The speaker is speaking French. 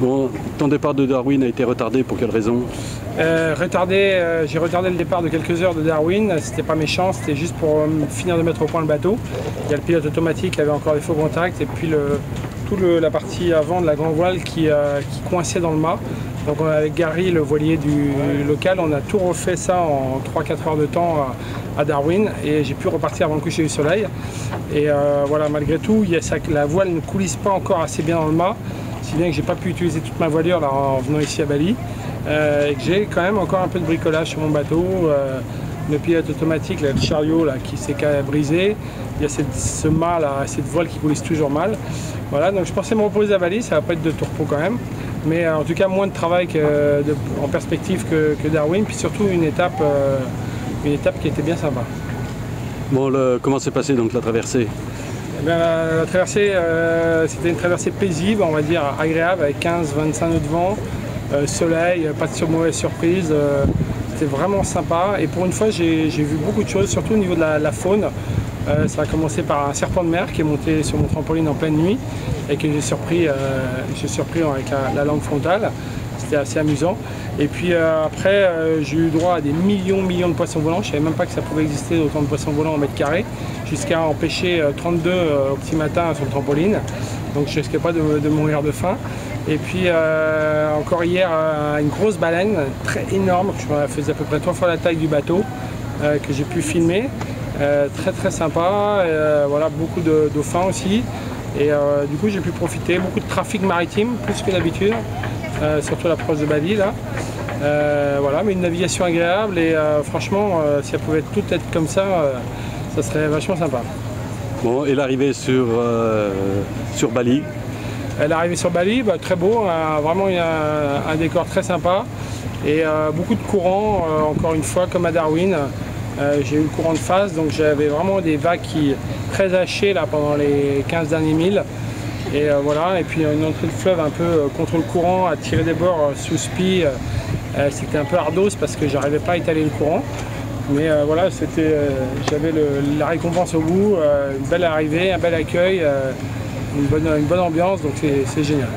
Bon, ton départ de Darwin a été retardé pour quelle raison? J'ai retardé le départ de quelques heures de Darwin, c'était pas méchant, c'était juste pour finir de mettre au point le bateau. Il y a le pilote automatique qui avait encore des faux contacts et puis la partie avant de la grande voile qui coinçait dans le mât. Donc avec Gary, le voilier du local, on a tout refait ça en 3-4 heures de temps à Darwin et j'ai pu repartir avant le coucher du soleil. Et voilà, malgré tout, la voile ne coulisse pas encore assez bien dans le mât, si bien que j'ai pas pu utiliser toute ma voilure là, en venant ici à Bali. Et que j'ai quand même encore un peu de bricolage sur mon bateau, le pilote automatique, le chariot là, qui s'est brisé, il y a ce mât là, cette voile qui coulisse toujours mal. Voilà, donc je pensais me reposer à Bali, ça va pas être de tout repos quand même, mais en tout cas moins de travail en perspective que Darwin, puis surtout une étape qui était bien sympa. Bon, comment s'est passée donc la traversée? Eh bien, la traversée, c'était une traversée paisible, on va dire agréable, avec 15-25 nœuds de vent. Soleil, pas de mauvaise surprise, c'était vraiment sympa et pour une fois j'ai vu beaucoup de choses, surtout au niveau de la faune. Ça a commencé par un serpent de mer qui est monté sur mon trampoline en pleine nuit et que j'ai surpris avec la lampe frontale, c'était assez amusant. Et puis après j'ai eu droit à des millions de poissons volants, je ne savais même pas que ça pouvait exister autant de poissons volants en mètre carré, jusqu'à en pêcher 32 au petit matin sur le trampoline, donc je ne risquais pas de mourir de faim. Et puis encore hier, une grosse baleine, très énorme, qui faisait à peu près 3 fois la taille du bateau, que j'ai pu filmer. Très sympa, voilà, beaucoup de dauphins aussi. Et du coup j'ai pu profiter, beaucoup de trafic maritime, plus que d'habitude, surtout à l'approche de Bali là. Voilà, mais une navigation agréable et franchement, si elle pouvait tout être comme ça, ça serait vachement sympa. Bon, et l'arrivée sur Bali? L'arrivée sur Bali, très beau, vraiment un décor très sympa et beaucoup de courant, encore une fois comme à Darwin. J'ai eu le courant de face, donc j'avais vraiment des vagues très hachées là, pendant les 15 derniers milles. Et voilà, et puis une entrée de fleuve un peu contre le courant, à tirer des bords sous spi. C'était un peu ardos parce que j'arrivais pas à étaler le courant. Mais voilà, j'avais la récompense au bout, une belle arrivée, un bel accueil. Une bonne ambiance, donc c'est génial.